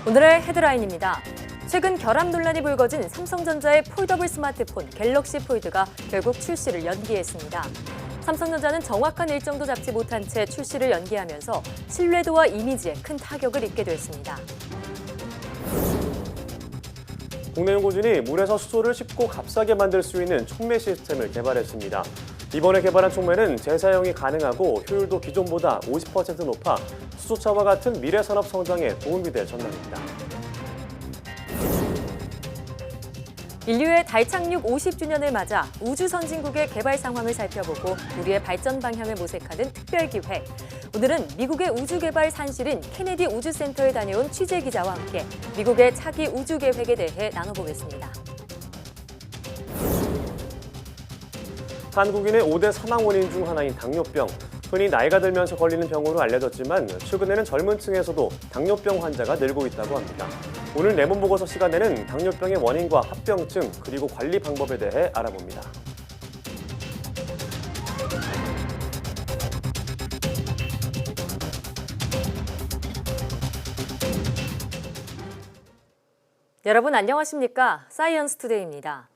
오늘의 헤드라인입니다. 최근 결함 논란이 불거진 삼성전자의 폴더블 스마트폰 갤럭시 폴드가 결국 출시를 연기했습니다. 삼성전자는 정확한 일정도 잡지 못한 채 출시를 연기하면서 신뢰도와 이미지에 큰 타격을 입게 됐습니다. 국내 연구진이 물에서 수소를 쉽고 값싸게 만들 수 있는 촉매 시스템을 개발했습니다. 이번에 개발한 촉매는 재사용이 가능하고 효율도 기존보다 50% 높아 수소차와 같은 미래 산업 성장에 도움이 될 전망입니다. 인류의 달 착륙 50주년을 맞아 우주 선진국의 개발 상황을 살펴보고 우리의 발전 방향을 모색하는 특별 기회. 오늘은 미국의 우주 개발 산실인 케네디 우주센터에 다녀온 취재 기자와 함께 미국의 차기 우주 계획에 대해 나눠보겠습니다. 한국인의 5대 사망 원인 중 하나인 당뇨병. 흔히 나이가 들면서 걸리는 병으로 알려졌지만 최근에는 젊은 층에서도 당뇨병 환자가 늘고 있다고 합니다. 오늘 내문보고서 시간에는 당뇨병의 원인과 합병증 그리고 관리 방법에 대해 알아봅니다. 여러분 안녕하십니까? 사이언스 투데이입니다.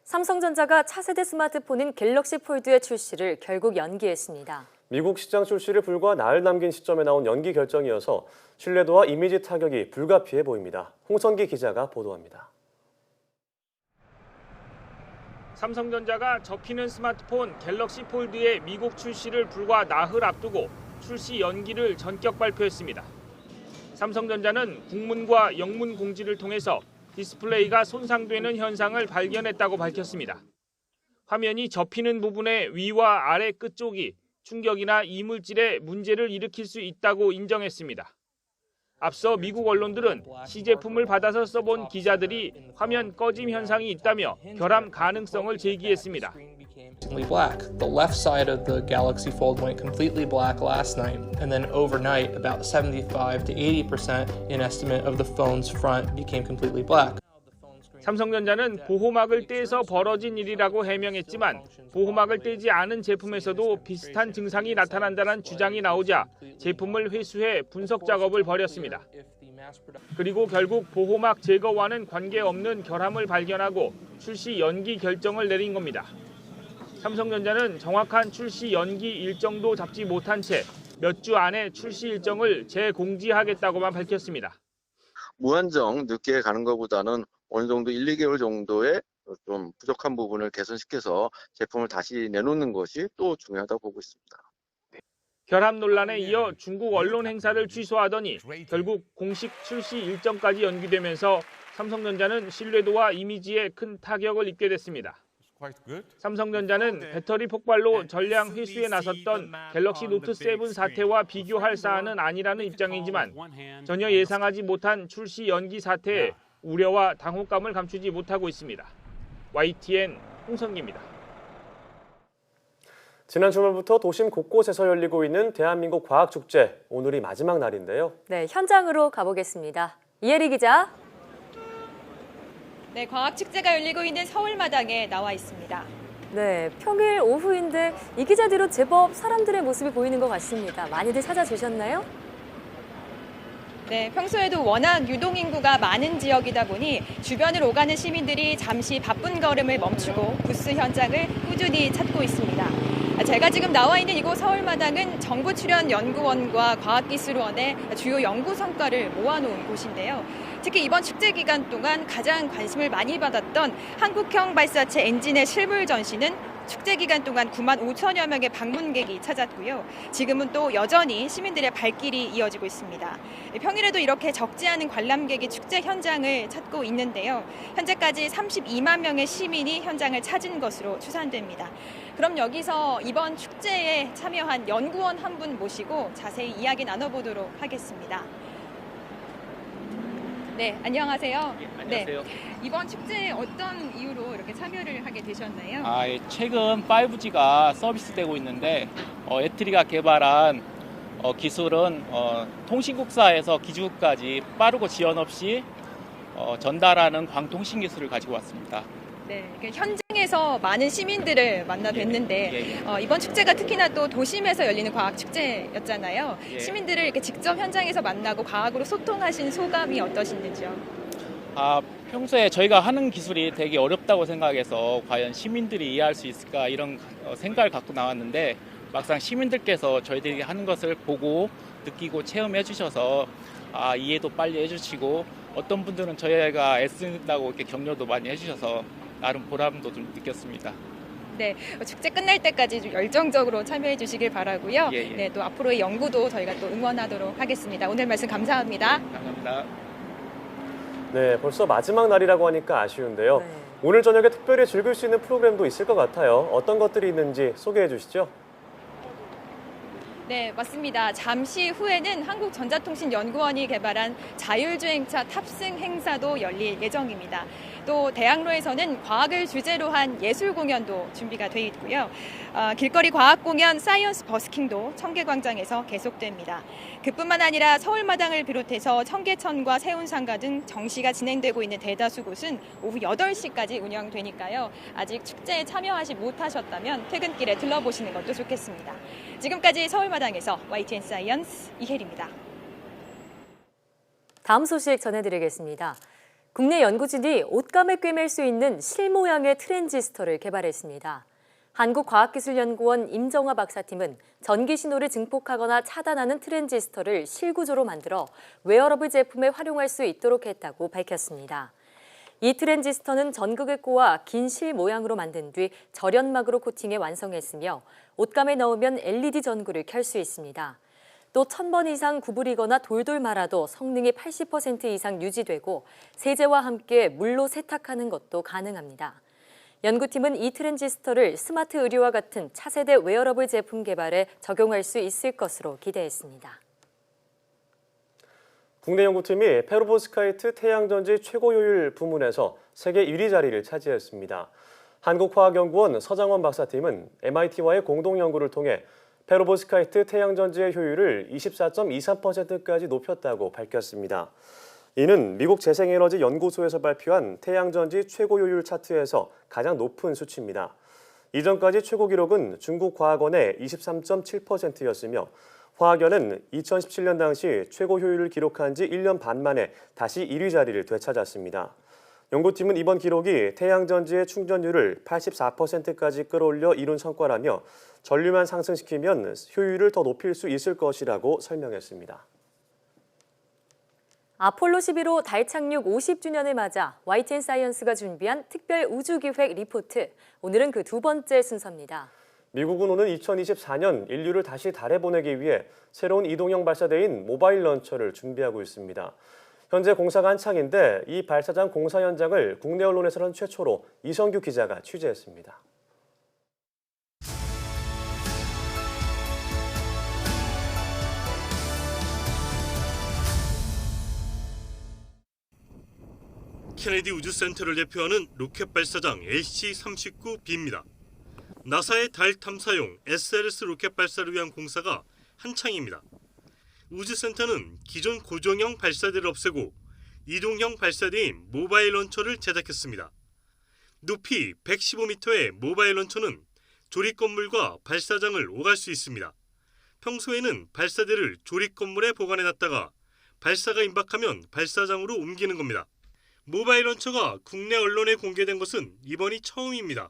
삼성전자가 차세대 스마트폰인 갤럭시 폴드의 출시를 결국 연기했습니다. 미국 시장 출시를 불과 나흘 남긴 시점에 나온 연기 결정이어서 신뢰도와 이미지 타격이 불가피해 보입니다. 홍선기 기자가 보도합니다. 삼성전자가 접히는 스마트폰 갤럭시 폴드의 미국 출시를 불과 나흘 앞두고 출시 연기를 전격 발표했습니다. 삼성전자는 국문과 영문 공지를 통해서 디스플레이가 손상되는 현상을 발견했다고 밝혔습니다. 화면이 접히는 부분의 위와 아래 끝쪽이 충격이나 이물질에 문제를 일으킬 수 있다고 인정했습니다. 앞서 미국 언론들은 시제품을 받아서 써본 기자들이 화면 꺼짐 현상이 있다며 결함 가능성을 제기했습니다. Black. The left side of the Galaxy Fold went completely black last night, and then overnight, about 75 to 80% in estimate of the phone's front became completely black. 삼성전자는 보호막을 떼서 벌어진 일이라고 해명했지만 보호막을 떼지 않은 제품에서도 비슷한 증상이 나타난다는 주장이 나오자 제품을 회수해 분석 작업을 벌였습니다. 그리고 결국 보호막 제거와는 관계없는 결함을 발견하고 출시 연기 결정을 내린 겁니다. 삼성전자는 정확한 출시 연기 일정도 잡지 못한 채 몇 주 안에 출시 일정을 재공지하겠다고만 밝혔습니다. 무한정 늦게 가는 것보다는 어느 정도 1, 2개월 정도의 좀 부족한 부분을 개선시켜서 제품을 다시 내놓는 것이 또 중요하다고 보고 있습니다. 결함 논란에 이어 중국 언론 행사를 취소하더니 결국 공식 출시 일정까지 연기되면서 삼성전자는 신뢰도와 이미지에 큰 타격을 입게 됐습니다. 삼성전자는 배터리 폭발로 전량 회수에 나섰던 갤럭시 노트 7 사태와 비교할 사안은 아니라는 입장이지만 전혀 예상하지 못한 출시 연기 사태에 우려와 당혹감을 감추지 못하고 있습니다. YTN 홍성기입니다. 지난 주말부터 도심 곳곳에서 열리고 있는 대한민국 과학축제, 오늘이 마지막 날인데요. 네, 현장으로 가보겠습니다. 이혜리 기자. 네, 과학축제가 열리고 있는 서울마당에 나와 있습니다. 네, 평일 오후인데 이 기자들로 제법 사람들의 모습이 보이는 것 같습니다. 많이들 찾아주셨나요? 네, 평소에도 워낙 유동인구가 많은 지역이다 보니 주변을 오가는 시민들이 잠시 바쁜 걸음을 멈추고 부스 현장을 꾸준히 찾고 있습니다. 제가 지금 나와 있는 이곳 서울마당은 정부출연연구원과 과학기술원의 주요 연구 성과를 모아놓은 곳인데요. 특히 이번 축제 기간 동안 가장 관심을 많이 받았던 한국형 발사체 엔진의 실물 전시는 축제 기간 동안 9만 5천여 명의 방문객이 찾았고요. 지금은 또 여전히 시민들의 발길이 이어지고 있습니다. 평일에도 이렇게 적지 않은 관람객이 축제 현장을 찾고 있는데요. 현재까지 32만 명의 시민이 현장을 찾은 것으로 추산됩니다. 그럼 여기서 이번 축제에 참여한 연구원 한 분 모시고 자세히 이야기 나눠보도록 하겠습니다. 네, 안녕하세요. 네, 안녕하세요. 이번 축제에 어떤 이유로 이렇게 참여를 하게 되셨나요? 최근 5G가 서비스되고 있는데 애트리가 개발한 기술은 통신국사에서 기지국까지 빠르고 지연 없이 전달하는 광통신 기술을 가지고 왔습니다. 네, 현장에서 많은 시민들을 만나 뵀는데 이번 축제가 특히나 또 도심에서 열리는 과학 축제였잖아요. 예. 시민들을 이렇게 직접 현장에서 만나고 과학으로 소통하신 소감이 어떠신지요? 평소에 저희가 하는 기술이 되게 어렵다고 생각해서 과연 시민들이 이해할 수 있을까 이런 생각을 갖고 나왔는데 막상 시민들께서 저희들이 하는 것을 보고 느끼고 체험해 주셔서 이해도 빨리 해주시고 어떤 분들은 저희가 애쓴다고 이렇게 격려도 많이 해주셔서 나름 보람도 좀 느꼈습니다. 네, 축제 끝날 때까지 좀 열정적으로 참여해 주시길 바라고요. 예, 예. 네, 또 앞으로의 연구도 저희가 또 응원하도록 하겠습니다. 오늘 말씀 감사합니다. 감사합니다. 네, 벌써 마지막 날이라고 하니까 아쉬운데요. 네. 오늘 저녁에 특별히 즐길 수 있는 프로그램도 있을 것 같아요. 어떤 것들이 있는지 소개해 주시죠. 네, 맞습니다. 잠시 후에는 한국전자통신연구원이 개발한 자율주행차 탑승 행사도 열릴 예정입니다. 또 대학로에서는 과학을 주제로 한 예술 공연도 준비가 돼 있고요. 길거리 과학 공연 사이언스 버스킹도 청계광장에서 계속됩니다. 그뿐만 아니라 서울마당을 비롯해서 청계천과 세운상가 등 정시가 진행되고 있는 대다수 곳은 오후 8시까지 운영되니까요. 아직 축제에 참여하지 못하셨다면 퇴근길에 들러보시는 것도 좋겠습니다. 지금까지 서울마당에서 YTN 사이언스 이혜리입니다. 다음 소식 전해드리겠습니다. 국내 연구진이 옷감에 꿰맬 수 있는 실모양의 트랜지스터를 개발했습니다. 한국과학기술연구원 임정화 박사팀은 전기 신호를 증폭하거나 차단하는 트랜지스터를 실구조로 만들어 웨어러블 제품에 활용할 수 있도록 했다고 밝혔습니다. 이 트랜지스터는 전극에 꽂아 긴 실 모양으로 만든 뒤 절연막으로 코팅해 완성했으며 옷감에 넣으면 LED 전구를 켤 수 있습니다. 또 1000번 이상 구부리거나 돌돌 말아도 성능이 80% 이상 유지되고 세제와 함께 물로 세탁하는 것도 가능합니다. 연구팀은 이 트랜지스터를 스마트 의류와 같은 차세대 웨어러블 제품 개발에 적용할 수 있을 것으로 기대했습니다. 국내 연구팀이 페로보스카이트 태양전지 최고 효율 부문에서 세계 1위 자리를 차지했습니다. 한국화학연구원 서장원 박사팀은 MIT와의 공동 연구를 통해 페로보스카이트 태양전지의 효율을 24.23%까지 높였다고 밝혔습니다. 이는 미국 재생에너지 연구소에서 발표한 태양전지 최고 효율 차트에서 가장 높은 수치입니다. 이전까지 최고 기록은 중국 과학원의 23.7%였으며 화학연은 2017년 당시 최고 효율을 기록한 지 1년 반 만에 다시 1위 자리를 되찾았습니다. 연구팀은 이번 기록이 태양전지의 충전율을 84%까지 끌어올려 이룬 성과라며 전류만 상승시키면 효율을 더 높일 수 있을 것이라고 설명했습니다. 아폴로 11호 달 착륙 50주년을 맞아 YTN 사이언스가 준비한 특별 우주기획 리포트. 오늘은 그 두 번째 순서입니다. 미국은 오는 2024년 인류를 다시 달에 보내기 위해 새로운 이동형 발사대인 모바일 런처를 준비하고 있습니다. 현재 공사가 한창인데 이 발사장 공사 현장을 국내 언론에서는 최초로 이성규 기자가 취재했습니다. 케네디 우주센터를 대표하는 로켓 발사장 LC-39B입니다. 나사의 달 탐사용 SLS 로켓 발사를 위한 공사가 한창입니다. 우주센터는 기존 고정형 발사대를 없애고 이동형 발사대인 모바일 런처를 제작했습니다. 높이 115m의 모바일 런처는 조립 건물과 발사장을 오갈 수 있습니다. 평소에는 발사대를 조립 건물에 보관해놨다가 발사가 임박하면 발사장으로 옮기는 겁니다. 모바일 런처가 국내 언론에 공개된 것은 이번이 처음입니다.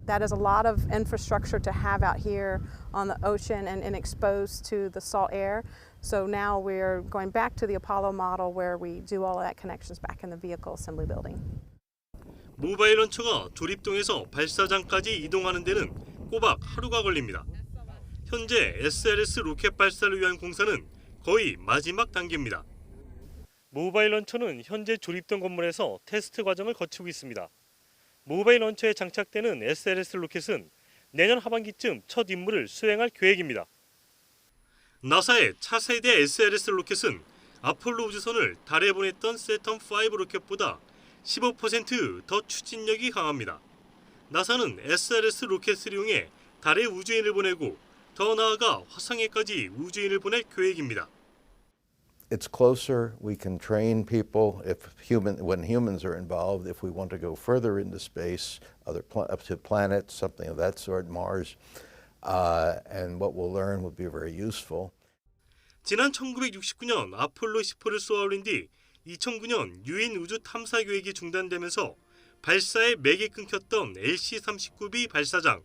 That is a lot of infrastructure to have out here on the ocean and exposed to the salt air. So now we're going back to the Apollo model where we do all of that connections back in the vehicle assembly building. 모바일 런처가 조립동에서 발사장까지 이동하는 데는 꼬박 하루가 걸립니다. 현재 SLS 로켓 발사를 위한 공사는 거의 마지막 단계입니다. 모바일 런처는 현재 조립동 건물에서 테스트 과정을 거치고 있습니다. 모바일 런처에 장착되는 SLS 로켓은 내년 하반기쯤 첫 임무를 수행할 계획입니다. 나사의 차세대 SLS 로켓은 아폴로 우주선을 달에 보냈던 세텀5 로켓보다 15% 더 추진력이 강합니다. 나사는 SLS 로켓을 이용해 달에 우주인을 보내고 더 나아가 화성에까지 우주인을 보낼 계획입니다. it's closer. We can train people when humans are involved. If we want to go further into space, up to planets, something of that sort, Mars, and what we'll learn will be very useful. 지난 1969년 아폴로 10호를 쏘아 올린 뒤 2009년 유인 우주 탐사 계획이 중단되면서 발사에 맥이 끊겼던 LC-39B 발사장.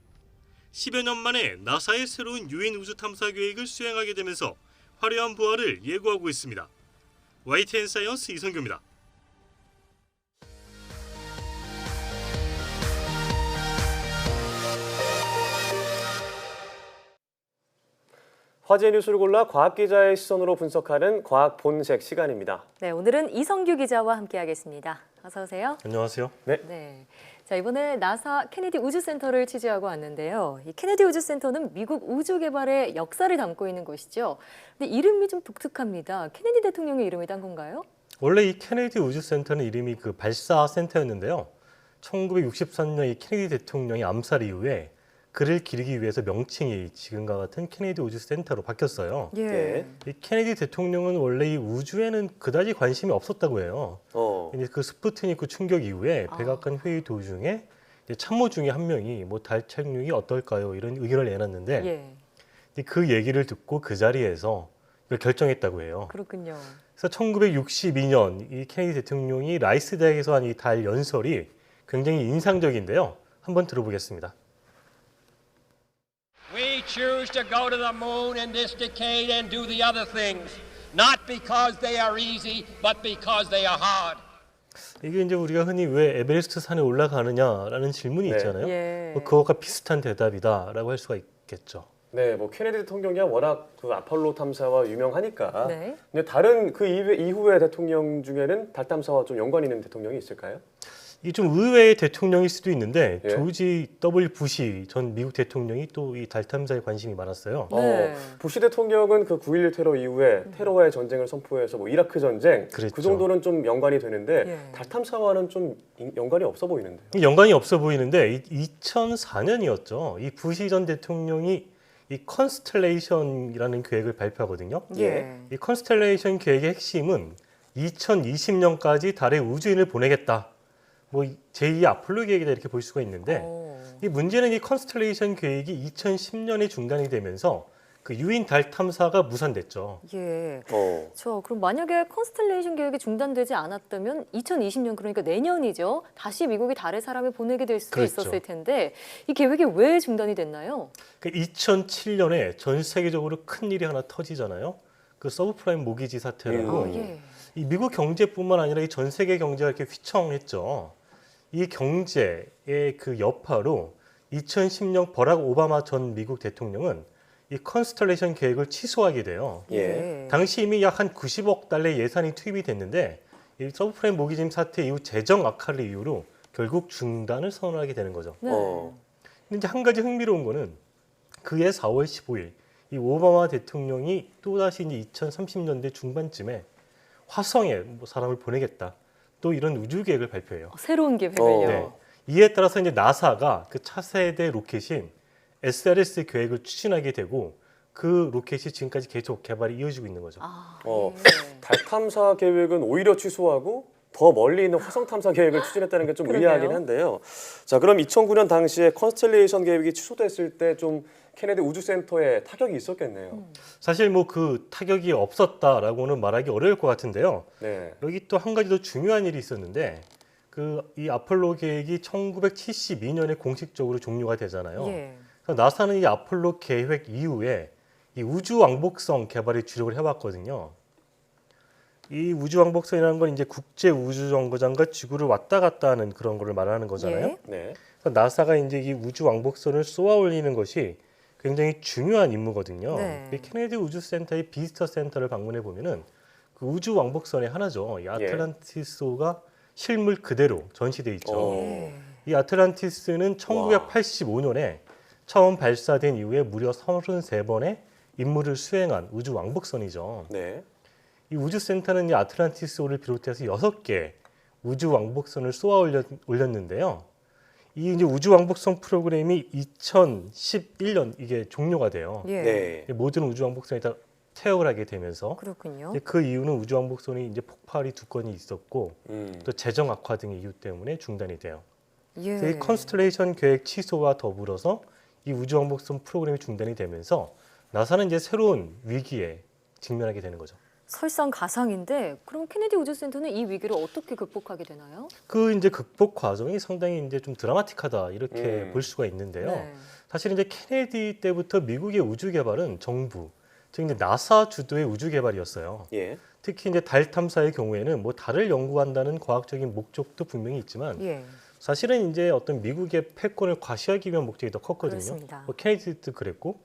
10여 년 만에 나사의 새로운 유인 우주 탐사 계획을 수행하게 되면서 화려한 부활을 예고하고 있습니다. YTN 사이언스 이성규입니다. 화제 뉴스를 골라 과학 기자의 시선으로 분석하는 과학 본색 시간입니다. 네, 오늘은 이성규 기자와 함께하겠습니다. 어서 오세요. 안녕하세요. 네. 자, 이번에 나사 케네디 우주센터를 취재하고 왔는데요. 이 케네디 우주센터는 미국 우주 개발의 역사를 담고 있는 곳이죠. 근데 이름이 좀 독특합니다. 케네디 대통령의 이름을 딴 건가요? 원래 이 케네디 우주센터는 이름이 그 발사센터였는데요. 1963년 이 케네디 대통령의 암살 이후에 그를 기리기 위해서 명칭이 지금과 같은 케네디 우주센터로 바뀌었어요. 예. 이 케네디 대통령은 원래 이 우주에는 그다지 관심이 없었다고 해요. 이제 그 스푸트니크 충격 이후에 백악관 회의 도중에 이제 참모 중에 한 명이 뭐 달 착륙이 어떨까요? 이런 의견을 내놨는데 그 얘기를 듣고 그 자리에서 이걸 결정했다고 해요. 그렇군요. 그래서 1962년 이 케네디 대통령이 라이스 대학에서 한 이 달 연설이 굉장히 인상적인데요. 한번 들어보겠습니다. We choose to go to the moon in this decade and do the other things, not because they are easy, but because they are hard. 이게 이제 우리가 흔히 왜 에베레스트 산에 올라가느냐라는 질문이 있잖아요. 뭐 그거가 비슷한 대답이다라고 할 수가 있겠죠. 네, 뭐 케네디 대통령이 워낙 그 아폴로 탐사와 유명하니까. 근데 다른 그 이후의 대통령 중에는 달 탐사와 좀 연관 있는 대통령이 있을까요? 이게 좀 의외의 대통령일 수도 있는데 조지 W. 부시 전 미국 대통령이 또 이 달 탐사에 관심이 많았어요. 부시 대통령은 그 9.11 테러 이후에 테러와의 전쟁을 선포해서 뭐 이라크 전쟁 그 정도는 좀 연관이 되는데 달 탐사와는 좀 연관이 없어 보이는데요. 연관이 없어 보이는데 2004년이었죠. 이 부시 전 대통령이 이 컨스텔레이션이라는 계획을 발표하거든요. 이 컨스텔레이션 계획의 핵심은 2020년까지 달에 우주인을 보내겠다. 뭐 제2의 아폴로 계획이다 이렇게 볼 수가 있는데 이 문제는 이 컨스텔레이션 계획이 2010년에 중단이 되면서 그 유인 달 탐사가 무산됐죠. 그럼 만약에 컨스텔레이션 계획이 중단되지 않았다면 2020년 그러니까 내년이죠. 다시 미국이 달에 사람을 보내게 될 수도 있었을 텐데 이 계획이 왜 중단이 됐나요? 그 2007년에 전 세계적으로 큰 일이 하나 터지잖아요. 그 서브프라임 모기지 사태라고. 이 미국 경제뿐만 아니라 이 전 세계 경제가 이렇게 휘청했죠. 이 경제의 그 여파로 2010년 버락 오바마 전 미국 대통령은 이 컨스텔레이션 계획을 취소하게 돼요. 당시 이미 약 한 90억 달러의 예산이 투입이 됐는데 이 서브프라임 모기지 사태 이후 재정 악화를 이유로 결국 중단을 선언하게 되는 거죠. 근데 이제 한 가지 흥미로운 거는 그해 4월 15일 이 오바마 대통령이 또다시 이제 2030년대 중반쯤에 화성에 뭐 사람을 보내겠다. 또 이런 우주 계획을 발표해요. 새로운 계획을요. 이에 따라서 이제 나사가 그 차세대 로켓인 SLS 계획을 추진하게 되고 그 로켓이 지금까지 계속 개발이 이어지고 있는 거죠. 달 탐사 계획은 오히려 취소하고 더 멀리 있는 화성 탐사 계획을 추진했다는 게 좀 의아하긴 한데요. 자, 그럼 2009년 당시에 컨스텔레이션 계획이 취소됐을 때 좀 케네디 우주센터에 타격이 있었겠네요. 사실 뭐 그 타격이 없었다라고는 말하기 어려울 것 같은데요. 여기 또 한 가지 더 중요한 일이 있었는데 그 이 아폴로 계획이 1972년에 공식적으로 종료가 되잖아요. 그래서 나사는 이 아폴로 계획 이후에 이 우주 왕복성 개발에 주력을 해왔거든요. 이 우주 왕복선이라는 건 이제 국제 우주 정거장과 지구를 왔다 갔다 하는 그런 거를 말하는 거잖아요. 그래서 나사가 이제 이 우주 왕복선을 쏘아 올리는 것이 굉장히 중요한 임무거든요. 이 케네디 우주센터의 비스터 센터를 방문해 보면은 그 우주 왕복선의 하나죠. 이 아틀란티스호가 실물 그대로 전시돼 있죠. 이 아틀란티스는 1985년에 처음 발사된 이후에 무려 33번의 임무를 수행한 우주 왕복선이죠. 이 우주센터는 이 아틀란티스호를 비롯해서 6개 우주 왕복선을 쏘아 올렸는데요. 이 이제 우주 왕복선 프로그램이 2011년 이게 종료가 돼요. 모든 우주 왕복선이 다 퇴역을 하게 되면서 그렇군요. 이제 그 이유는 우주왕복선이 이제 폭발이 2건이 있었고 또 재정 악화 등의 이유 때문에 중단이 돼요. 예. 그래서 이 컨스텔레이션 계획 취소와 더불어서 이 우주왕복선 프로그램이 중단이 되면서 나사는 이제 새로운 위기에 직면하게 되는 거죠. 설상가상인데 그럼 케네디 우주센터는 이 위기를 어떻게 극복하게 되나요? 그 이제 극복 과정이 상당히 이제 좀 드라마틱하다 이렇게 볼 수가 있는데요. 네. 사실 이제 케네디 때부터 미국의 우주 개발은 정부, 즉 이제 나사 주도의 우주 개발이었어요. 예. 특히 이제 달 탐사의 경우에는 뭐 달을 연구한다는 과학적인 목적도 분명히 있지만 예. 사실은 이제 어떤 미국의 패권을 과시하기 위한 목적이 더 컸거든요. 그렇습니다. 뭐 케네디도 그랬고,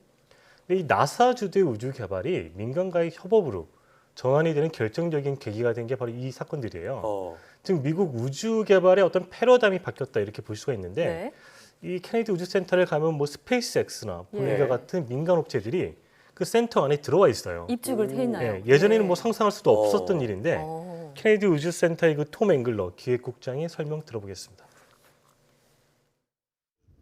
근데 이 나사 주도의 우주 개발이 민간과의 협업으로 전환이 되는 결정적인 계기가 된 게 바로 이 사건들이에요. 즉 미국 우주 개발의 어떤 패러다임이 바뀌었다 이렇게 볼 수가 있는데 네. 이 케네디 우주센터를 가면 뭐 스페이스X나 볼리가 예. 같은 민간 업체들이 그 센터 안에 들어와 있어요. 입주를 돼 있나요? 예, 예전에는 뭐 상상할 수도 없었던 일인데 어. 케네디 우주센터의 그 톰 앵글러 기획국장의 설명 들어보겠습니다.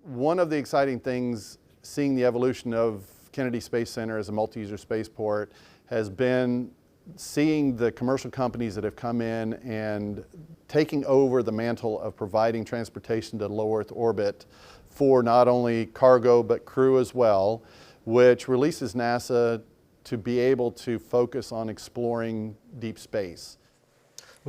One of the exciting things seeing the evolution of Kennedy Space Center as a multi-user spaceport has been seeing the commercial companies that have come in and taking over the mantle of providing transportation to low Earth orbit for not only cargo but crew as well, which releases NASA to be able to focus on exploring deep space.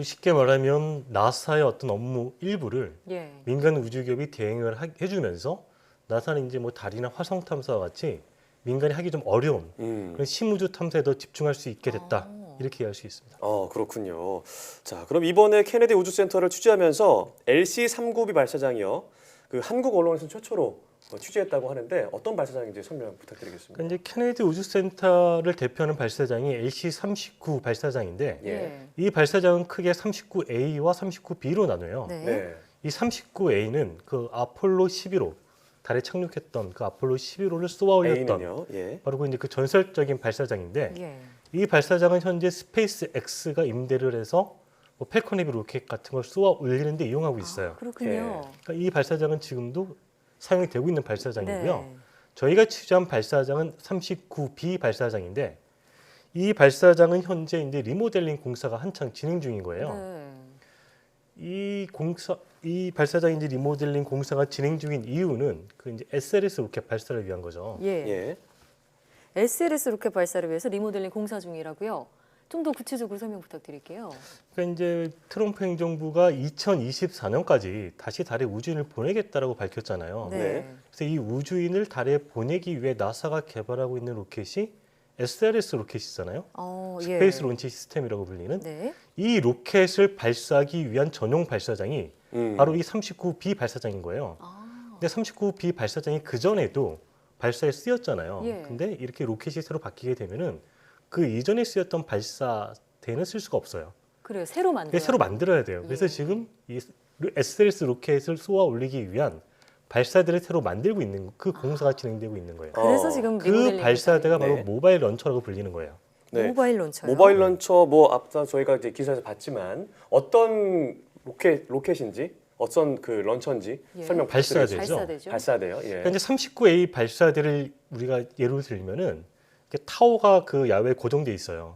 쉽게 말하면 나사의 어떤 업무 일부를 예. 민간 우주기업이 대행을 해주면서 나사는 이제 뭐 달이나 화성 탐사와 같이 민간이 하기 좀 어려운 그런 심우주 탐사에 더 집중할 수 있게 됐다. 이렇게 이해할 수 있습니다. 그렇군요. 자, 그럼 이번에 케네디 우주센터를 취재하면서 LC-392 발사장이요. 그 한국 언론에서 최초로 취재했다고 하는데 어떤 발사장인지 설명 부탁드리겠습니다. 그러니까 이제 케네디 우주센터를 대표하는 발사장이 LC-39 발사장인데 예. 이 발사장은 크게 39A와 39B로 나눠요. 네. 이 39A는 그 아폴로 11호 달에 착륙했던 그 아폴로 11호를 쏘아 올렸던 A는요? 예. 바로 그 이제 그 전설적인 발사장인데 예. 이 발사장은 현재 스페이스 X가 임대를 해서 뭐 펠컨 헤비 로켓 같은 걸 쏘아 올리는 데 이용하고 있어요. 그렇군요. 그러니까 이 발사장은 지금도 사용이 되고 있는 발사장이고요. 네. 저희가 취재한 발사장은 39B 발사장인데 이 발사장은 현재 이제 리모델링 공사가 한창 진행 중인 거예요. 네. 이 발사장 이제 리모델링 공사가 진행 중인 이유는 그 이제 SLS 로켓 발사를 위한 거죠. 예. SLS 로켓 발사를 위해서 리모델링 공사 중이라고요. 좀 더 구체적으로 설명 부탁드릴게요. 그러니까 이제 트럼프 행정부가 2024년까지 다시 달에 우주인을 보내겠다라고 밝혔잖아요. 네. 그래서 이 우주인을 달에 보내기 위해 나사가 개발하고 있는 로켓이 SLS 로켓이잖아요. 스페이스 론치 시스템이라고 불리는 네. 이 로켓을 발사하기 위한 전용 발사장이 바로 이 39B 발사장인 거예요. 근데 39B 발사장이 그 전에도 발사에 쓰였잖아요. 예. 근데 이렇게 로켓이 새로 바뀌게 되면은 그 이전에 쓰였던 발사대는 쓸 수가 없어요. 그래요. 새로 만들어야 새로 만들어야 돼요. 그래서 지금 이 SLS 로켓을 쏘아 올리기 위한 발사대를 새로 만들고 있는 그 공사가 진행되고 있는 거예요. 그래서 지금 그 발사대가 바로 네. 모바일 런처라고 불리는 거예요. 네. 모바일 런처요. 모바일 런처 뭐 앞서 저희가 이제 기사에서 봤지만 어떤 로켓인지 어떤 그 런처인지 설명 부탁드리겠습니다. 발사대요. 예. 그러니까 이제 39A 발사대를 우리가 예로 들면은 타워가 그 야외에 고정돼 있어요.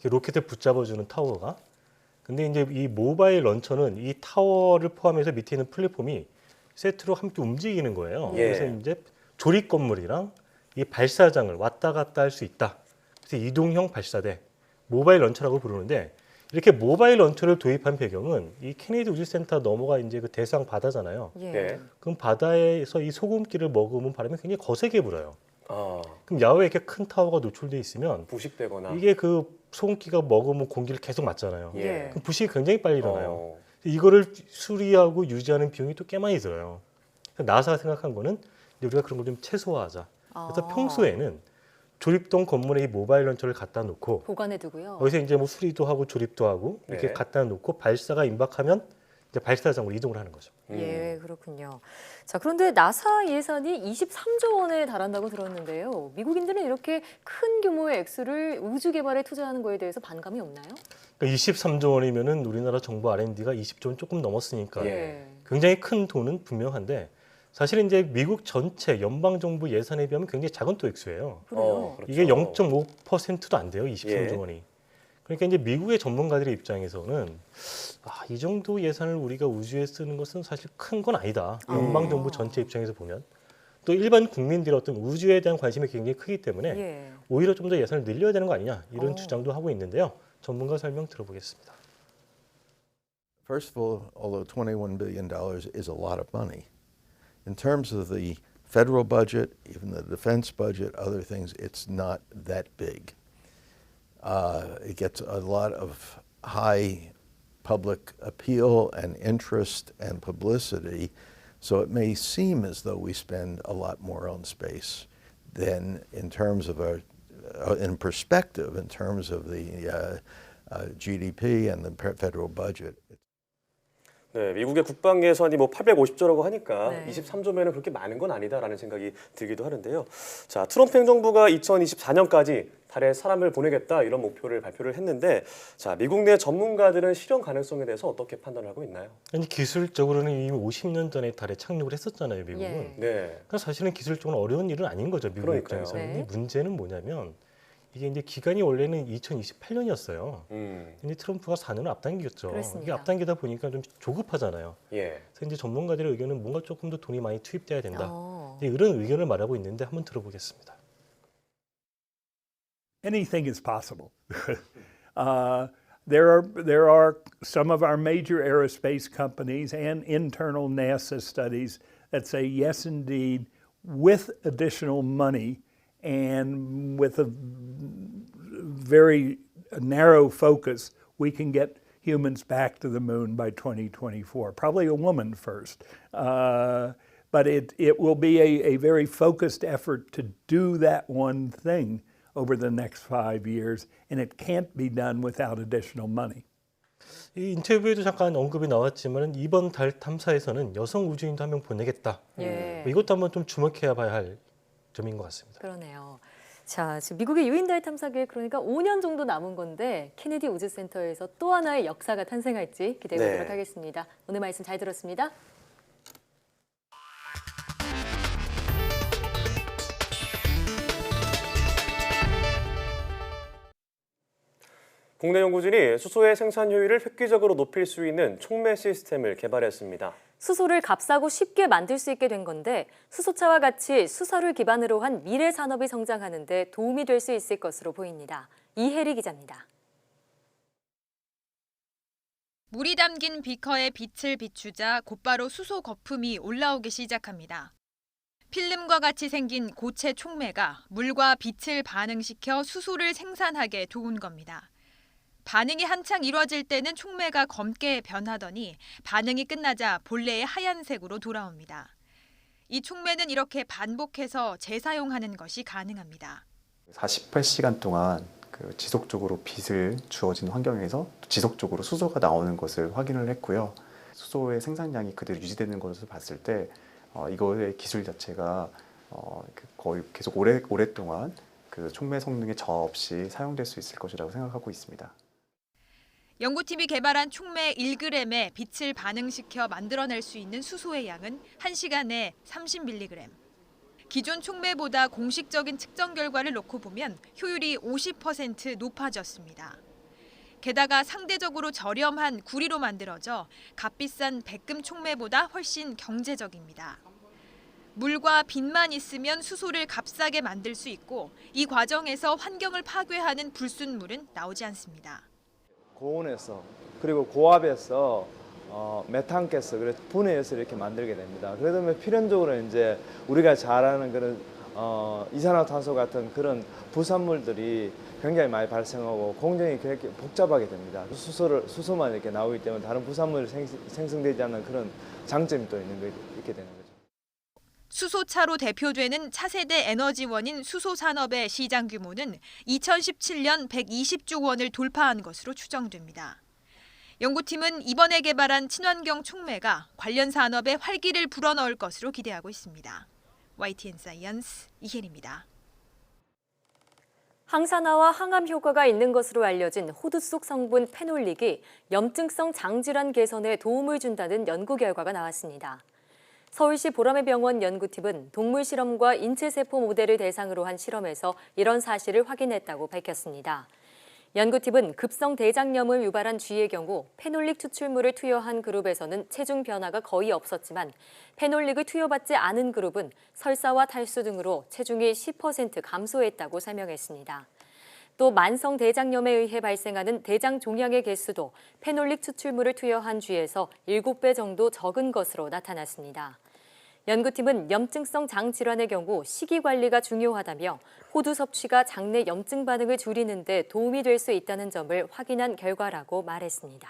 로켓을 붙잡아주는 타워가. 근데 이제 이 모바일 런처는 이 타워를 포함해서 밑에 있는 플랫폼이 세트로 함께 움직이는 거예요. 그래서 이제 조립 건물이랑 이 발사장을 왔다 갔다 할 수 있다. 그래서 이동형 발사대, 모바일 런처라고 부르는데 이렇게 모바일 런처를 도입한 배경은 이 케네디 우주센터 너머가 이제 그 대서양 바다잖아요. 그럼 바다에서 이 소금기를 머금은 바람이 굉장히 거세게 불어요. 그럼 야외에 이렇게 큰 타워가 노출돼 있으면 부식되거나 이게 그 소금기가 머금은 공기를 계속 맞잖아요. 그럼 부식이 굉장히 빨리 일어나요. 이거를 수리하고 유지하는 비용이 또 꽤 많이 들어요. 나사가 생각한 거는 우리가 그런 걸 좀 최소화하자. 그래서 평소에는 조립동 건물에 이 모바일 런처를 갖다 놓고 보관해두고요. 여기서 이제 뭐 수리도 하고 조립도 하고 이렇게 갖다 놓고 발사가 임박하면 이제 발사장으로 이동을 하는 거죠. 예, 그렇군요. 자, 그런데 나사 예산이 23조 원에 달한다고 들었는데요. 미국인들은 이렇게 큰 규모의 액수를 우주 개발에 투자하는 거에 대해서 반감이 없나요? 그러니까 23조 원이면은 우리나라 정부 R&D가 20조 원 조금 넘었으니까 굉장히 큰 돈은 분명한데 사실은 이제 미국 전체 연방 정부 예산에 비하면 굉장히 작은 토익수예요. 그래요? 그렇죠. 이게 0.5%도 안 돼요. 23조 예. 원이. 그러니까 이제 미국의 전문가들의 입장에서는 이 정도 예산을 우리가 우주에 쓰는 것은 사실 큰 건 아니다. 연방 정부 전체 입장에서 보면. 또 일반 국민들의 어떤 우주에 대한 관심이 굉장히 크기 때문에 예. 오히려 좀 더 예산을 늘려야 되는 거 아니냐 이런 주장도 하고 있는데요. 전문가 설명 들어보겠습니다. First of all, although $21 billion is a lot of money, in terms of the federal budget, even the defense budget, other things, it's not that big. It gets a lot of high public appeal and interest and publicity, so it may seem as though we spend a lot more on space than in terms of in perspective, in terms of the GDP and the federal budget. 네, 미국의 국방 예산이 뭐 850조라고 하니까 네. 23조면은 그렇게 많은 건 아니다라는 생각이 들기도 하는데요. 자, 트럼프 행정부가 2024년까지 달에 사람을 보내겠다 이런 목표를 발표를 했는데, 자, 미국 내 전문가들은 실현 가능성에 대해서 어떻게 판단을 하고 있나요? 아니, 기술적으로는 이미 50년 전에 달에 착륙을 했었잖아요, 미국은. 예. 네. 그러니까 사실은 기술적으로 어려운 일은 아닌 거죠, 미국 그러니까요. 입장에서는. 네. 문제는 뭐냐면 이게 이제 기간이 원래는 2028년이었어요. 근데 트럼프가 4년을 앞당겼죠. 그렇습니다. 이게 앞당기다 보니까 좀 조급하잖아요. 예. 그래서 이제 전문가들의 의견은 뭔가 조금 더 돈이 많이 투입돼야 된다. 이런 의견을 말하고 있는데 한번 들어보겠습니다. Anything is possible. There are some of our major aerospace companies and internal NASA studies that say yes, indeed, with additional money and with a very narrow focus, we can get humans back to the moon by 2024. Probably a woman first. But it will be a very focused effort to do that one thing over the next 5 years, and it can't be done without additional money. 이 인터뷰에도 잠깐 언급이 나왔지만 이번 달 탐사에서는 여성 우주인도 한 명 보내겠다. 예. 이것도 한번 좀 주목해야 봐야 할 점인 것 같습니다. 그러네요. 자, 지금 미국의 유인달 탐사 계획 그러니까 5년 정도 남은 건데 케네디 우주센터에서 또 하나의 역사가 탄생할지 기대해 보도록 하겠습니다. 오늘 말씀 잘 들었습니다. 국내 연구진이 수소의 생산 효율을 획기적으로 높일 수 있는 촉매 시스템을 개발했습니다. 수소를 값싸고 쉽게 만들 수 있게 된 건데 수소차와 같이 수소를 기반으로 한 미래 산업이 성장하는 데 도움이 될 수 있을 것으로 보입니다. 이혜리 기자입니다. 물이 담긴 비커에 빛을 비추자 곧바로 수소 거품이 올라오기 시작합니다. 필름과 같이 생긴 고체 촉매가 물과 빛을 반응시켜 수소를 생산하게 도운 겁니다. 반응이 한창 이뤄질 때는 촉매가 검게 변하더니 반응이 끝나자 본래의 하얀색으로 돌아옵니다. 이 촉매는 이렇게 반복해서 재사용하는 것이 가능합니다. 48시간 동안 지속적으로 빛을 주어진 환경에서 지속적으로 수소가 나오는 것을 확인을 했고요. 수소의 생산량이 그대로 유지되는 것을 봤을 때 이거의 기술 자체가 거의 계속 오랫동안 그 촉매 성능에 저 없이 사용될 수 있을 것이라고 생각하고 있습니다. 연구팀이 개발한 촉매 1g에 빛을 반응시켜 만들어낼 수 있는 수소의 양은 1시간에 30mg. 기존 촉매보다 공식적인 측정 결과를 놓고 보면 효율이 50% 높아졌습니다. 게다가 상대적으로 저렴한 구리로 만들어져 값비싼 백금 촉매보다 훨씬 경제적입니다. 물과 빛만 있으면 수소를 값싸게 만들 수 있고 이 과정에서 환경을 파괴하는 불순물은 나오지 않습니다. 고온에서 그리고 고압에서 메탄가스 그래서 분해해서 이렇게 만들게 됩니다. 그러다 보면 필연적으로 이제 우리가 잘 아는 그런 이산화탄소 같은 그런 부산물들이 굉장히 많이 발생하고 공정이 그렇게 복잡하게 됩니다. 수소만 이렇게 나오기 때문에 다른 부산물이 생성되지 않는 그런 장점이 또 있게 되는 거죠. 수소차로 대표되는 차세대 에너지원인 수소산업의 시장 규모는 2017년 120조 원을 돌파한 것으로 추정됩니다. 연구팀은 이번에 개발한 친환경 촉매가 관련 산업에 활기를 불어넣을 것으로 기대하고 있습니다. YTN 사이언스 이혜리입니다. 항산화와 항암 효과가 있는 것으로 알려진 호두 속 성분 페놀릭이 염증성 장질환 개선에 도움을 준다는 연구 결과가 나왔습니다. 서울시 보라매 병원 연구팀은 동물 실험과 인체세포 모델을 대상으로 한 실험에서 이런 사실을 확인했다고 밝혔습니다. 연구팀은 급성 대장염을 유발한 쥐의 경우 페놀릭 추출물을 투여한 그룹에서는 체중 변화가 거의 없었지만 페놀릭을 투여받지 않은 그룹은 설사와 탈수 등으로 체중이 10% 감소했다고 설명했습니다. 또 만성 대장염에 의해 발생하는 대장 종양의 개수도 페놀릭 추출물을 투여한 쥐에서 7배 정도 적은 것으로 나타났습니다. 연구팀은 염증성 장 질환의 경우 식이 관리가 중요하다며 호두 섭취가 장내 염증 반응을 줄이는 데 도움이 될 수 있다는 점을 확인한 결과라고 말했습니다.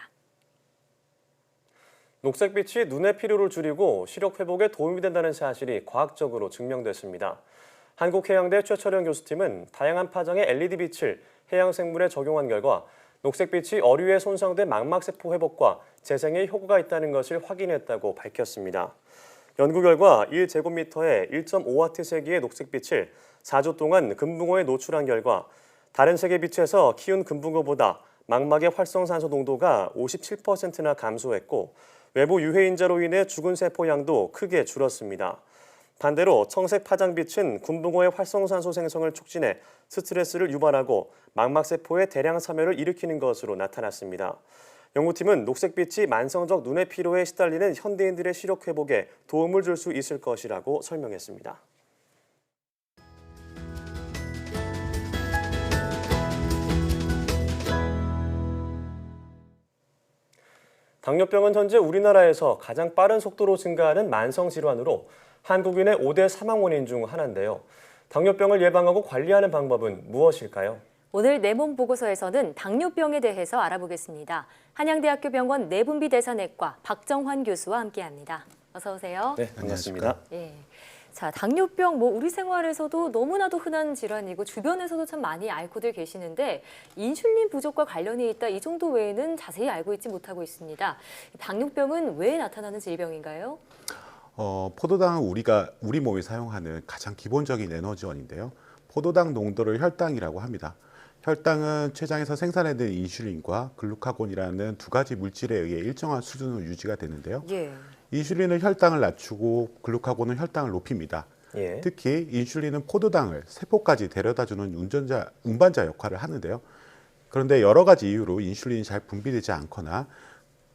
녹색빛이 눈의 피로를 줄이고 시력 회복에 도움이 된다는 사실이 과학적으로 증명됐습니다. 한국해양대 최철영 교수팀은 다양한 파장의 LED빛을 해양 생물에 적용한 결과 녹색빛이 어류에 손상된 망막세포 회복과 재생에 효과가 있다는 것을 확인했다고 밝혔습니다. 연구 결과 1제곱미터에 1.5와트 세기의 녹색빛을 4주 동안 금붕어에 노출한 결과 다른 세계 빛에서 키운 금붕어보다 망막의 활성산소 농도가 57%나 감소했고 외부 유해인자로 인해 죽은 세포 양도 크게 줄었습니다. 반대로 청색 파장빛은 금붕어의 활성산소 생성을 촉진해 스트레스를 유발하고 망막세포의 대량 사멸을 일으키는 것으로 나타났습니다. 연구팀은 녹색빛이 만성적 눈의 피로에 시달리는 현대인들의 시력 회복에 도움을 줄 수 있을 것이라고 설명했습니다. 당뇨병은 현재 우리나라에서 가장 빠른 속도로 증가하는 만성 질환으로 한국인의 5대 사망 원인 중 하나인데요. 당뇨병을 예방하고 관리하는 방법은 무엇일까요? 오늘 내 몸 보고서에서는 당뇨병에 대해서 알아보겠습니다. 한양대학교 병원 내분비대사내과 박정환 교수와 함께합니다. 어서 오세요. 네, 반갑습니다. 예. 자, 당뇨병 우리 생활에서도 너무나도 흔한 질환이고 주변에서도 참 많이 앓고들 계시는데 인슐린 부족과 관련이 있다 이 정도 외에는 자세히 알고 있지 못하고 있습니다. 당뇨병은 왜 나타나는 질병인가요? 포도당은 우리 몸이 사용하는 가장 기본적인 에너지원인데요. 포도당 농도를 혈당이라고 합니다. 혈당은 췌장에서 생산되는 인슐린과 글루카곤이라는 두 가지 물질에 의해 일정한 수준으로 유지가 되는데요. 예. 인슐린은 혈당을 낮추고 글루카곤은 혈당을 높입니다. 예. 특히 인슐린은 포도당을 세포까지 데려다주는 운반자 역할을 하는데요. 그런데 여러 가지 이유로 인슐린이 잘 분비되지 않거나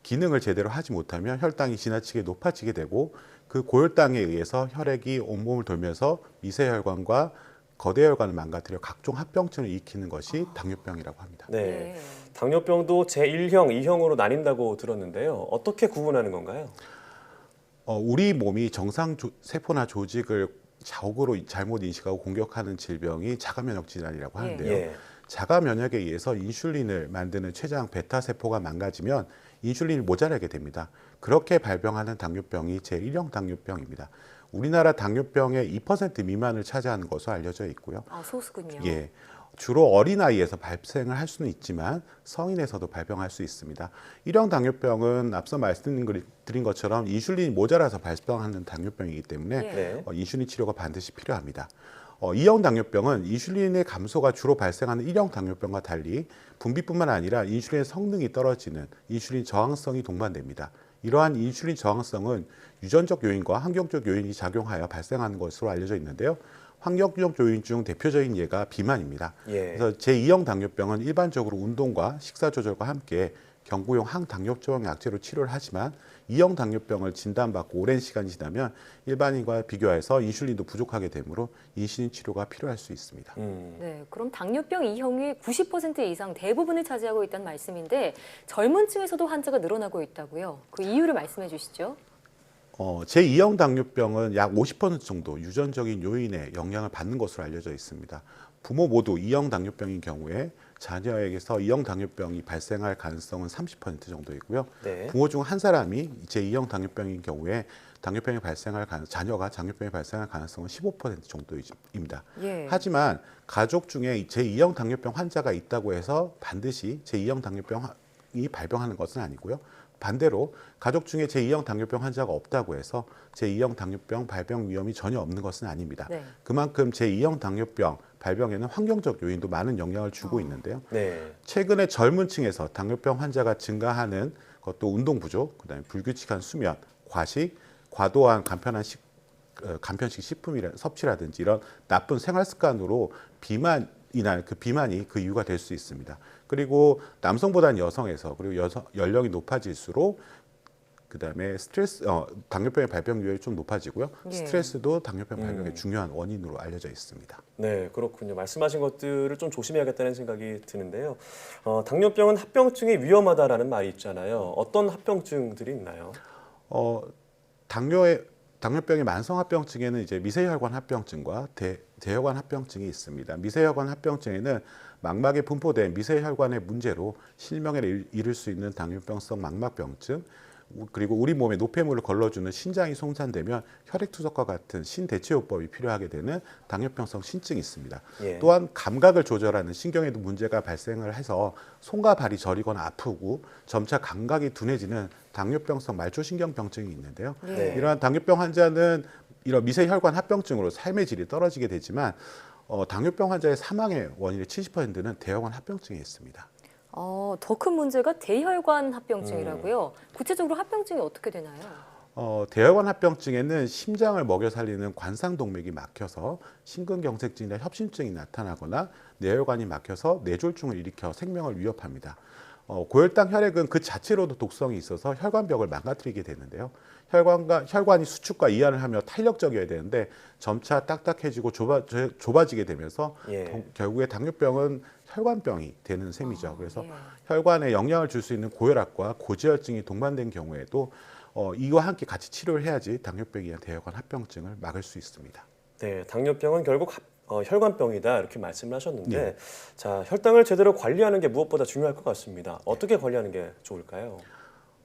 기능을 제대로 하지 못하면 혈당이 지나치게 높아지게 되고 그 고혈당에 의해서 혈액이 온몸을 돌면서 미세혈관과 거대혈관을 망가뜨려 각종 합병증을 일으키는 것이 당뇨병이라고 합니다. 네, 당뇨병도 제1형, 2형으로 나뉜다고 들었는데요. 어떻게 구분하는 건가요? 우리 몸이 정상 세포나 조직을 적으로 잘못 인식하고 공격하는 질병이 자가면역 질환이라고 하는데요. 예. 자가면역에 의해서 인슐린을 만드는 췌장 베타 세포가 망가지면 인슐린이 모자라게 됩니다. 그렇게 발병하는 당뇨병이 제1형 당뇨병입니다. 우리나라 당뇨병의 2% 미만을 차지하는 것으로 알려져 있고요. 아, 소수군요. 예, 주로 어린아이에서 발생을 할 수는 있지만 성인에서도 발병할 수 있습니다. 1형 당뇨병은 앞서 말씀드린 것처럼 인슐린이 모자라서 발병하는 당뇨병이기 때문에 인슐린 치료가 반드시 필요합니다. 2형 당뇨병은 인슐린의 감소가 주로 발생하는 1형 당뇨병과 달리 분비뿐만 아니라 인슐린의 성능이 떨어지는 인슐린 저항성이 동반됩니다. 이러한 인슐린 저항성은 유전적 요인과 환경적 요인이 작용하여 발생하는 것으로 알려져 있는데요. 환경적 요인 중 대표적인 예가 비만입니다. 그래서 제2형 당뇨병은 일반적으로 운동과 식사 조절과 함께 경구용 항당뇨성 약제로 치료를 하지만 2형 당뇨병을 진단받고 오랜 시간이 지나면 일반인과 비교해서 인슐린도 부족하게 되므로 인슐린 치료가 필요할 수 있습니다. 네, 그럼 당뇨병 2형이 90% 이상 대부분을 차지하고 있다는 말씀인데 젊은 층에서도 환자가 늘어나고 있다고요. 그 이유를 말씀해 주시죠. 제2형 당뇨병은 약 50% 정도 유전적인 요인의 영향을 받는 것으로 알려져 있습니다. 부모 모두 2형 당뇨병인 경우에 자녀에게서 2형 당뇨병이 발생할 가능성은 30% 정도이고요. 부모 중 한 사람이 제2형 당뇨병인 경우에 자녀가 당뇨병이 발생할 가능성은 15% 정도입니다. 하지만 가족 중에 제2형 당뇨병 환자가 있다고 해서 반드시 제2형 당뇨병이 발병하는 것은 아니고요. 반대로 가족 중에 제2형 당뇨병 환자가 없다고 해서 제2형 당뇨병 발병 위험이 전혀 없는 것은 아닙니다. 그만큼 제2형 당뇨병 발병에는 환경적 요인도 많은 영향을 주고 있는데요. 최근에 젊은 층에서 당뇨병 환자가 증가하는 것도 운동 부족, 그다음에 불규칙한 수면, 과식, 과도한 간편식 식품이라 섭취라든지 이런 나쁜 생활 습관으로 비만이나 그 비만이 그 이유가 될 수 있습니다. 그리고 남성보다는 여성에서 그리고 연령이 높아질수록 그다음에 스트레스, 당뇨병의 발병률이 좀 높아지고요. 예. 스트레스도 당뇨병 발병의 중요한 원인으로 알려져 있습니다. 네, 그렇군요. 말씀하신 것들을 좀 조심해야겠다는 생각이 드는데요. 당뇨병은 합병증이 위험하다라는 말이 있잖아요. 어떤 합병증들이 있나요? 당뇨병의 만성 합병증에는 이제 미세혈관 합병증과 대혈관 합병증이 있습니다. 미세혈관 합병증에는 망막에 분포된 미세혈관의 문제로 실명에 이를 수 있는 당뇨병성 망막병증, 그리고 우리 몸에 노폐물을 걸러주는 신장이 손상되면 혈액투석과 같은 신대체요법이 필요하게 되는 당뇨병성 신증이 있습니다. 예. 또한 감각을 조절하는 신경에도 문제가 발생을 해서 손과 발이 저리거나 아프고 점차 감각이 둔해지는 당뇨병성 말초신경병증이 있는데요. 네. 이러한 당뇨병 환자는 이런 미세혈관 합병증으로 삶의 질이 떨어지게 되지만 당뇨병 환자의 사망의 원인의 70%는 대혈관 합병증에 있습니다. 더 큰 문제가 대혈관 합병증이라고요. 구체적으로 합병증이 어떻게 되나요? 대혈관 합병증에는 심장을 먹여 살리는 관상동맥이 막혀서 심근경색증이나 협심증이 나타나거나 뇌혈관이 막혀서 뇌졸중을 일으켜 생명을 위협합니다. 고혈당 혈액은 그 자체로도 독성이 있어서 혈관벽을 망가뜨리게 되는데요. 혈관이 수축과 이완을 하며 탄력적이어야 되는데 점차 딱딱해지고 좁아지게 되면서 결국에 당뇨병은 혈관병이 되는 셈이죠. 그래서 혈관에 영향을 줄 수 있는 고혈압과 고지혈증이 동반된 경우에도 이와 함께 같이 치료를 해야지 당뇨병이나 대혈관 합병증을 막을 수 있습니다. 네, 당뇨병은 결국 혈관병이다 이렇게 말씀을 하셨는데 네. 자, 혈당을 제대로 관리하는 게 무엇보다 중요할 것 같습니다. 어떻게 관리하는 게 좋을까요?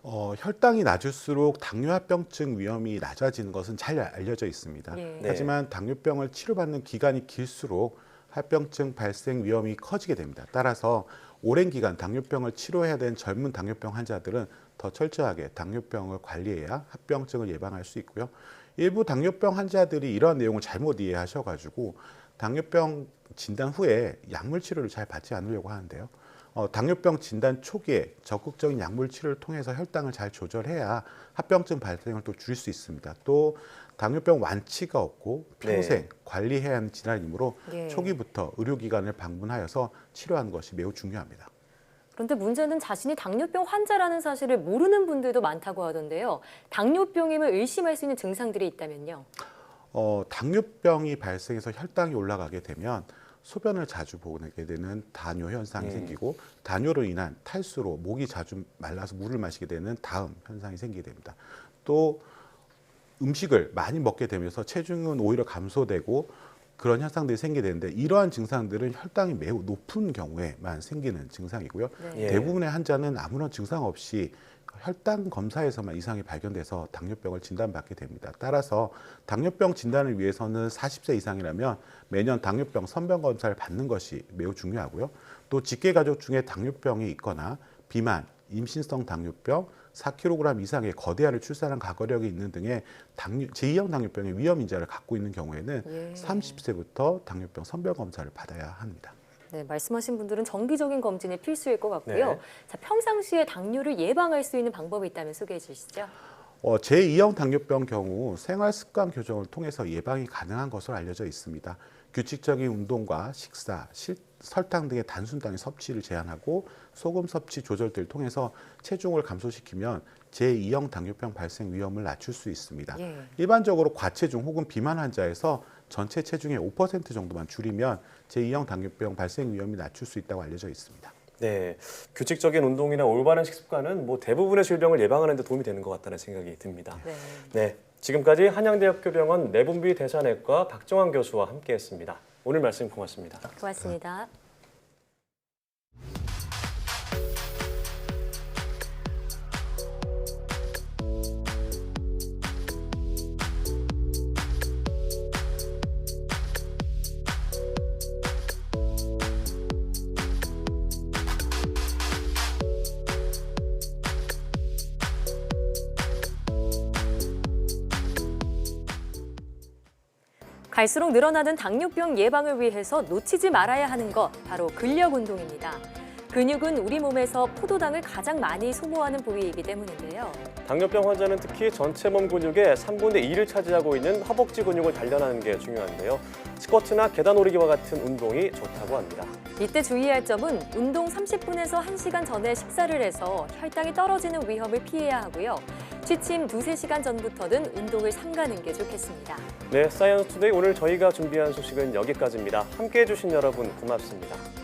혈당이 낮을수록 당뇨합병증 위험이 낮아지는 것은 잘 알려져 있습니다. 네. 하지만 당뇨병을 치료받는 기간이 길수록 합병증 발생 위험이 커지게 됩니다. 따라서 오랜 기간 당뇨병을 치료해야 되는 젊은 당뇨병 환자들은 더 철저하게 당뇨병을 관리해야 합병증을 예방할 수 있고요. 일부 당뇨병 환자들이 이러한 내용을 잘못 이해하셔가지고 당뇨병 진단 후에 약물 치료를 잘 받지 않으려고 하는데요. 당뇨병 진단 초기에 적극적인 약물 치료를 통해서 혈당을 잘 조절해야 합병증 발생을 또 줄일 수 있습니다. 또 당뇨병 완치가 없고 평생 관리해야 하는 질환이므로 초기부터 의료기관을 방문하여서 치료하는 것이 매우 중요합니다. 그런데 문제는 자신이 당뇨병 환자라는 사실을 모르는 분들도 많다고 하던데요. 당뇨병임을 의심할 수 있는 증상들이 있다면요? 당뇨병이 발생해서 혈당이 올라가게 되면 소변을 자주 보게 되는 다뇨 현상이 생기고 다뇨로 인한 탈수로 목이 자주 말라서 물을 마시게 되는 다음 현상이 생기게 됩니다. 또 음식을 많이 먹게 되면서 체중은 오히려 감소되고 그런 현상들이 생기게 되는데 이러한 증상들은 혈당이 매우 높은 경우에만 생기는 증상이고요. 대부분의 환자는 아무런 증상 없이 혈당 검사에서만 이상이 발견돼서 당뇨병을 진단받게 됩니다. 따라서 당뇨병 진단을 위해서는 40세 이상이라면 매년 당뇨병 선별 검사를 받는 것이 매우 중요하고요. 또 직계 가족 중에 당뇨병이 있거나 비만, 임신성 당뇨병, 4kg 이상의 거대아를 출산한 과거력이 있는 등의 제2형 당뇨병의 위험 인자를 갖고 있는 경우에는 30세부터 당뇨병 선별 검사를 받아야 합니다. 네, 말씀하신 분들은 정기적인 검진이 필수일 것 같고요. 자, 평상시에 당뇨를 예방할 수 있는 방법이 있다면 소개해 주시죠. 제2형 당뇨병 경우 생활 습관 교정을 통해서 예방이 가능한 것으로 알려져 있습니다. 규칙적인 운동과 식사, 설탕 등의 단순당의 섭취를 제한하고 소금 섭취 조절 등을 통해서 체중을 감소시키면 제2형 당뇨병 발생 위험을 낮출 수 있습니다. 일반적으로 과체중 혹은 비만 환자에서 전체 체중의 5% 정도만 줄이면 제2형 당뇨병 발생 위험이 낮출 수 있다고 알려져 있습니다. 네, 규칙적인 운동이나 올바른 식습관은 대부분의 질병을 예방하는 데 도움이 되는 것 같다는 생각이 듭니다. 네, 지금까지 한양대학교병원 내분비 대사내과 박정환 교수와 함께했습니다. 오늘 말씀 고맙습니다. 고맙습니다. 갈수록 늘어나는 당뇨병 예방을 위해서 놓치지 말아야 하는 것, 바로 근력 운동입니다. 근육은 우리 몸에서 포도당을 가장 많이 소모하는 부위이기 때문인데요. 당뇨병 환자는 특히 전체 몸 근육의 3분의 2를 차지하고 있는 허벅지 근육을 단련하는 게 중요한데요. 스쿼트나 계단 오르기와 같은 운동이 좋다고 합니다. 이때 주의할 점은 운동 30분에서 1시간 전에 식사를 해서 혈당이 떨어지는 위험을 피해야 하고요. 취침 2-3시간 전부터는 운동을 삼가는 게 좋겠습니다. 네, 사이언스 투데이 오늘 저희가 준비한 소식은 여기까지입니다. 함께해 주신 여러분 고맙습니다.